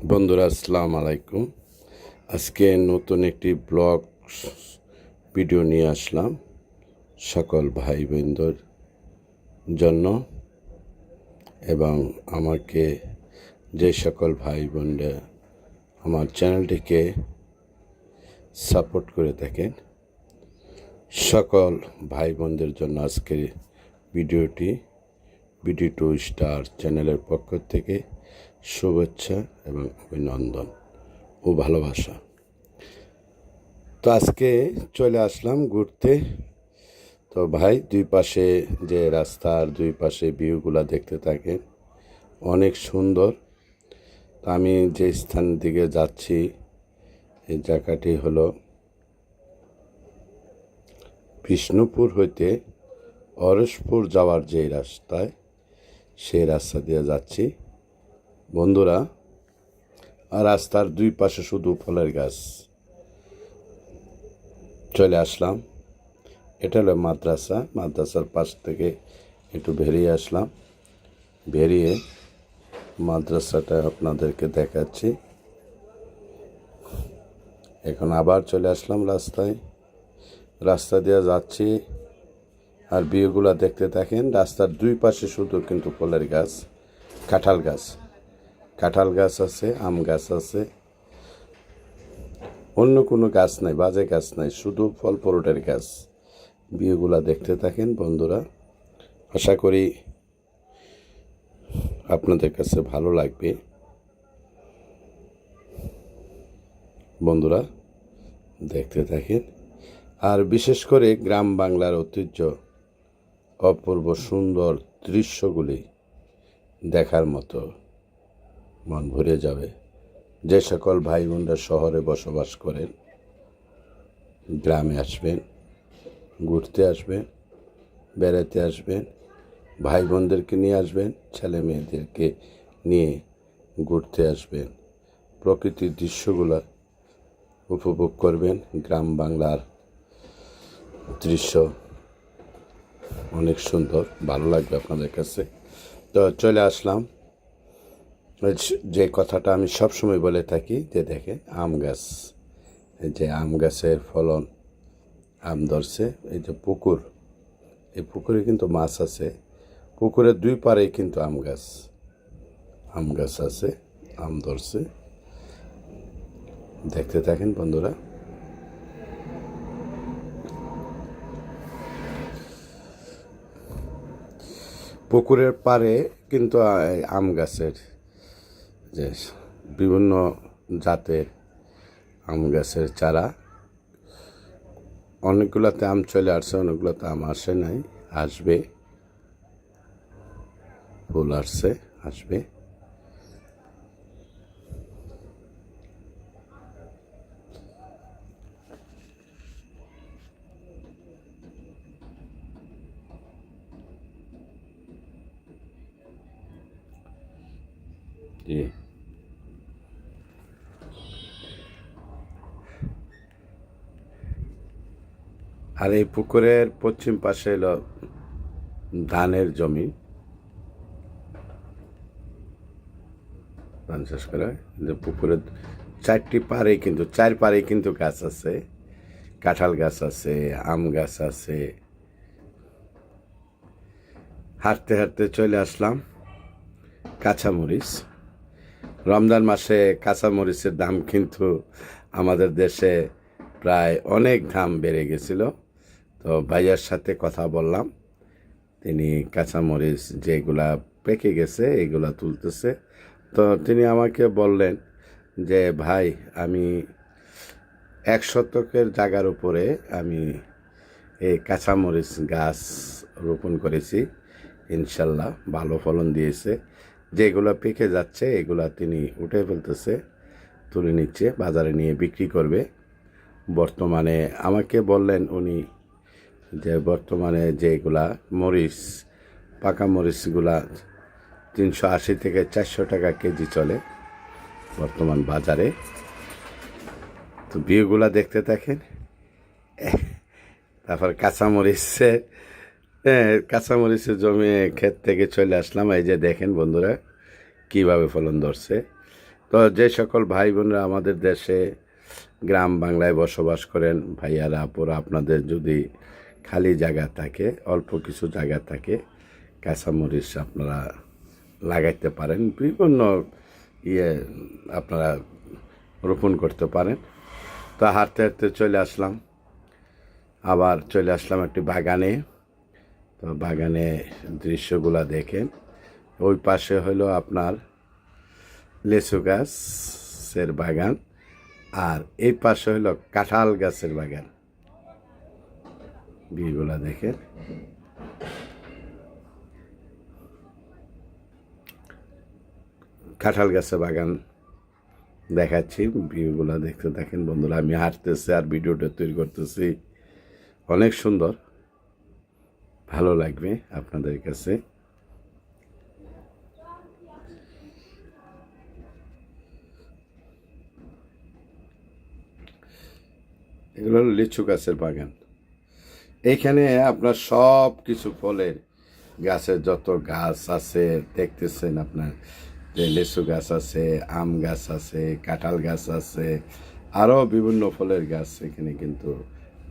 বন্ধুরা আসসালামু আলাইকুম। আজকে নতুন একটি ব্লগ ভিডিও নিয়ে আসলাম সকল ভাই বোনদের জন্য, এবং আমাকে যে সকল ভাই বোনরা আমার চ্যানেলটিকে সাপোর্ট করে থাকেন সকল ভাই বোনদের জন্য আজকের ভিডিওটি বিডি2 স্টার চ্যানেলের পক্ষ থেকে শুভেচ্ছা এবং অভিনন্দন ও ভালোবাসা। তো আজকে চলে আসলাম ঘুরতে। তো ভাই, দুই পাশে যে রাস্তার দুই পাশে ভিউগুলা দেখতে থাকেন, অনেক সুন্দর। তো আমি যে স্থান দিকে যাচ্ছি এই জায়গাটি হলো বিষ্ণুপুর হইতে অরসপুর যাওয়ার যে রাস্তায়, সেই রাস্তা দিয়ে যাচ্ছি বন্ধুরা। আর রাস্তার দুই পাশে শুধু ফলের গাছ। চলে আসলাম, এটা হলো মাদ্রাসার পাশ থেকে একটু বেরিয়ে আসলাম। বেরিয়ে মাদ্রাসাটা আপনাদেরকে দেখাচ্ছি। এখন আবার চলে আসলাম রাস্তা দিয়ে যাচ্ছি, আর ভিউগুলো দেখতে থাকেন। রাস্তার দুই পাশে শুধু কিন্তু ফলের গাছ, কাঁঠাল গাছ আছে, আম গাছ আছে, অন্য কোনো গাছ নাই, বাজে গাছ নাই, শুধু ফল ফ্রুটের গাছ। ভিউগুলা দেখতে থাকেন বন্ধুরা, আশা করি আপনাদের কাছে ভালো লাগবে। বন্ধুরা দেখতে থাকেন। আর বিশেষ করে গ্রাম বাংলার ঐতিহ্য, অপূর্ব সুন্দর দৃশ্যগুলি দেখার মতো মন ভরে যাবে। যে সকল ভাই বোনরা শহরে বসবাস করেন, গ্রামে আসবেন, ঘুরতে আসবেন, বেড়াতে আসবেন, ভাই বোনদেরকে নিয়ে আসবেন, ছেলে মেয়েদেরকে নিয়ে ঘুরতে আসবেন। প্রকৃতির দৃশ্যগুলো উপভোগ করবেন। গ্রাম বাংলার দৃশ্য অনেক সুন্দর, ভালো লাগবে আপনাদের কাছে। তো চলে আসলাম। যে কথাটা আমি সবসময় বলে থাকি, যে দেখেন আম গাছ, এই যে আম গাছের ফলন, আম ধরছে। এই যে পুকুর, এই পুকুরে কিন্তু মাছ আছে। পুকুরের দুই পাড়েই কিন্তু আম গাছ আছে, আম ধরছে। দেখতে থাকেন বন্ধুরা। পুকুরের পাড়ে কিন্তু আম গাছের যে বিভিন্ন জাতের আম গাছের চারা, অনেকগুলোতে আম চলে আসছে, অনেকগুলোতে আম আসে নাই, আসবে, ফুল আসবে। জি, আর এই পুকুরের পশ্চিম পাশে হলো ধানের জমি, ধান চাষ করা হয়। যে পুকুরের চার পাড়েই কিন্তু গাছ আছে, কাঁঠাল গাছ আছে, আম গাছ আছে। হাঁটতে হাঁটতে চলে আসলাম কাঁচামরিচ। রমজান মাসে কাঁচামরিচের দাম কিন্তু আমাদের দেশে প্রায় অনেক দাম বেড়ে গেছিল। তো ভাইয়ার সাথে কথা বললাম, তিনি কাঁচামরিচ যেগুলা পেকে গেছে এগুলা তুলতেছে। তো তিনি আমাকে বললেন যে ভাই, আমি 1 শতকের জায়গার উপরে আমি এই কাঁচামরিচ গাছ রোপণ করেছি, ইনশাল্লাহ ভালো ফলন দিয়েছে। যেগুলো পেকে যাচ্ছে এগুলা তিনি উঠে ফেলতেছে, তুলে নিচ্ছে, বাজারে নিয়ে বিক্রি করবে। বর্তমানে আমাকে বললেন উনি যে বর্তমানে যেগুলা মরিচ, পাকা মরিচগুলা 380 থেকে 400 টাকা কেজি চলে বর্তমান বাজারে। তো ভিউগুলা দেখতে থাকেন। তারপর কাঁচামরিচের জমি ক্ষেত থেকে চলে আসলাম। এই যে দেখেন বন্ধুরা, কিভাবে ফলন ধরছে। তো যে সকল ভাই বোনরা আমাদের দেশে গ্রাম বাংলায় বসবাস করেন, ভাইয়ারা আপুরা, আপনাদের যদি খালি জায়গা থাকে, অল্প কিছু জায়গা থাকে, কাঁচামরিচ আপনারা লাগাইতে পারেন, বিভিন্ন আপনারা রোপণ করতে পারেন। তো হাঁটতে হাঁটতে আবার চলে আসলাম একটি বাগানে। তো বাগানে দৃশ্যগুলা দেখেন। ওই পাশে হলো আপনার লেচু গাছের বাগান, আর এই পাশে হলো কাঁঠাল গাছের বাগান। ভিউগুলা দেখেন। কাঁঠাল গাছের বাগান দেখাচ্ছি, ভিউগুলা দেখতে থাকেন বন্ধুরা। আমি হাঁটতেছি আর ভিডিওটা তৈরি করতেছি, অনেক সুন্দর, ভালো লাগবে আপনাদের কাছে। এগুলো হলো লিচু গাছের বাগান। এইখানে আপনার সব কিছু ফলের গাছের যত গাছ আছে দেখতেছেন আপনার, যে লিচু গাছ আছে, আম গাছ আছে, কাঁঠাল গাছ আছে, আরও বিভিন্ন ফলের গাছ এখানে কিন্তু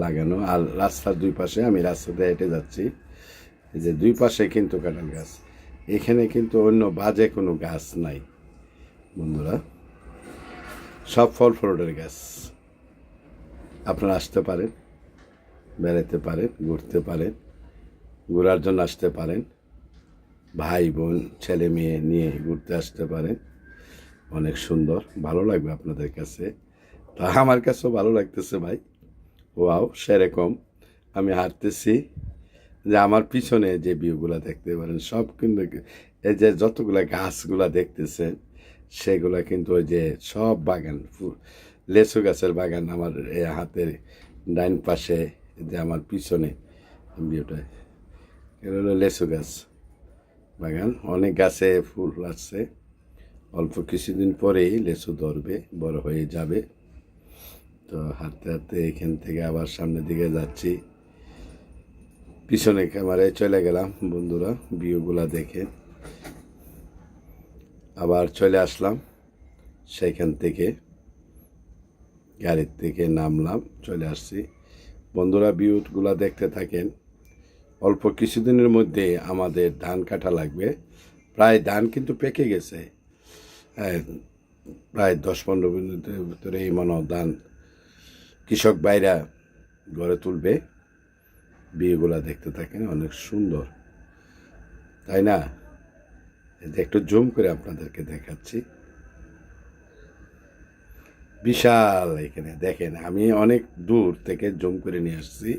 লাগানো। আর রাস্তার দুই পাশে, আমি রাস্তাতে হেঁটে যাচ্ছি, এই যে দুই পাশে কিন্তু কাঁঠাল গাছ। এখানে কিন্তু অন্য বাজে কোনো গাছ নাই বন্ধুরা, সব ফল ফ্রুটের গাছ। আপনারা আসতে পারেন, বেড়াতে পারেন, ঘুরতে পারেন, ঘোরার জন্য আসতে পারেন, ভাই বোন ছেলে মেয়ে নিয়ে ঘুরতে আসতে পারেন। অনেক সুন্দর, ভালো লাগবে আপনাদের কাছে। তা আমার কাছেও ভালো লাগতেছে ভাই। ওয়াও, সেরকম আমি হাঁটতেছি, যে আমার পিছনে যে ভিউগুলা দেখতে পারেন সব কিন্তু, এই যে যতগুলা গাছগুলা দেখতেছেন সেগুলা কিন্তু ওই যে সব বাগান, লেচু গাছের বাগান। আমার এই হাতের ডাইন পাশে, যে আমার পিছনে ভিউটা, এটা হলো লেচু গাছ বাগান। অনেক গাছে ফুল আসছে, অল্প কিছুদিন পরেই লেচু ধরবে, বড় হয়ে যাবে। তো হাঁটতে হাঁটতে এখান থেকে আবার সামনের দিকে যাচ্ছি, পিছনে ক্যামেরায় চলে গেলাম বন্ধুরা, ভিউগুলা দেখে আবার চলে আসলাম। সেইখান থেকে গাড়ির থেকে নামলাম, চলে আসছি বন্ধুরা। ভিউগুলা দেখতে থাকেন। অল্প কিছুদিনের মধ্যে আমাদের ধান কাটা লাগবে, প্রায় ধান কিন্তু পেকে গেছে, প্রায় 10-15 মিনিটের ভিতরে এই ধান কৃষক ভাইরা ঘরে তুলবে। বিয়েগুলা দেখতে থাকেন, অনেক সুন্দর, তাই না? একটু জুম করে আপনাদেরকে দেখাচ্ছি। বিশাল, এখানে দেখেন, আমি অনেক দূর থেকে জুম করে নিয়ে আসছি।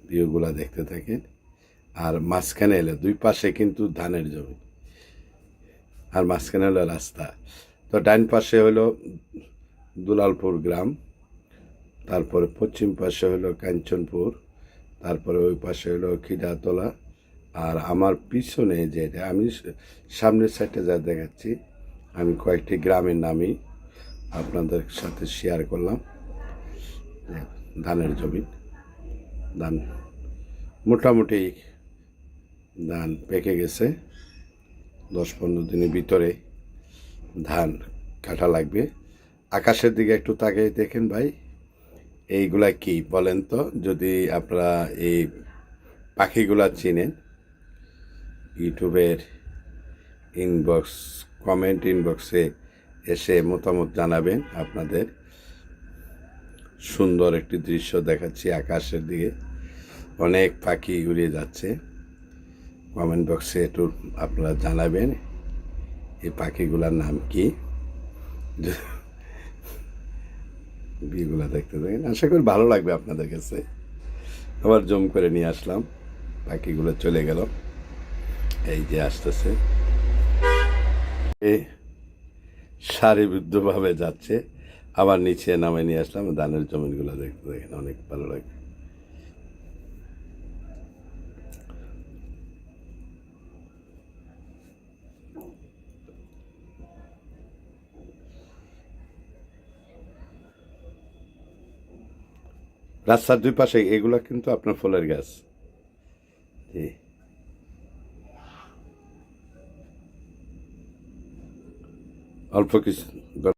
ভিউগুলা দেখতে থাকেন। আর মাঝখানে এলে দুই পাশে কিন্তু ধানের জমি, আর মাঝখানে হলো রাস্তা। তো ডান পাশে হলো দুলালপুর গ্রাম, তারপরে পশ্চিম পাশে হলো কাঞ্চনপুর, তারপরে ওই পাশে হলো খিদাতলা। আর আমার পিছনে যেটা, আমি সামনের সাইডে যা দেখাচ্ছি, আমি কয়েকটি গ্রামের নামই আপনাদের সাথে শেয়ার করলাম। ধানের জমি, ধান মোটামুটি ধান পেকে গেছে, 10-15 দিনের ভিতরে ধান কাটা লাগবে। আকাশের দিকে একটু তাকিয়ে দেখেন ভাই, এইগুলা কি বলেন তো? যদি আপনারা এই পাখিগুলা চিনেন, ইউটিউবের কমেন্ট ইনবক্সে এসে মতামত জানাবেন। আপনাদের সুন্দর একটি দৃশ্য দেখাচ্ছি, আকাশের দিকে অনেক পাখি উড়ে যাচ্ছে। কমেন্ট বক্সে একটু আপনারা জানাবেন এই পাখিগুলোর নাম কি। বিয়েগুলো দেখতে থাকেন, আশা করি ভালো লাগবে আপনাদের কাছে। আবার জম করে নিয়ে আসলাম, পাখিগুলো চলে গেল, এই যে আসতেছে, সারিবদ্ধভাবে যাচ্ছে। আবার নিচে নামে নিয়ে আসলাম, ধানের জমিনগুলো দেখতে দেখেন, অনেক ভালো লাগে। রাস্তার দুই পাশে এগুলো কিন্তু আপনার ফলের গাছ। জি, অল্প কিছু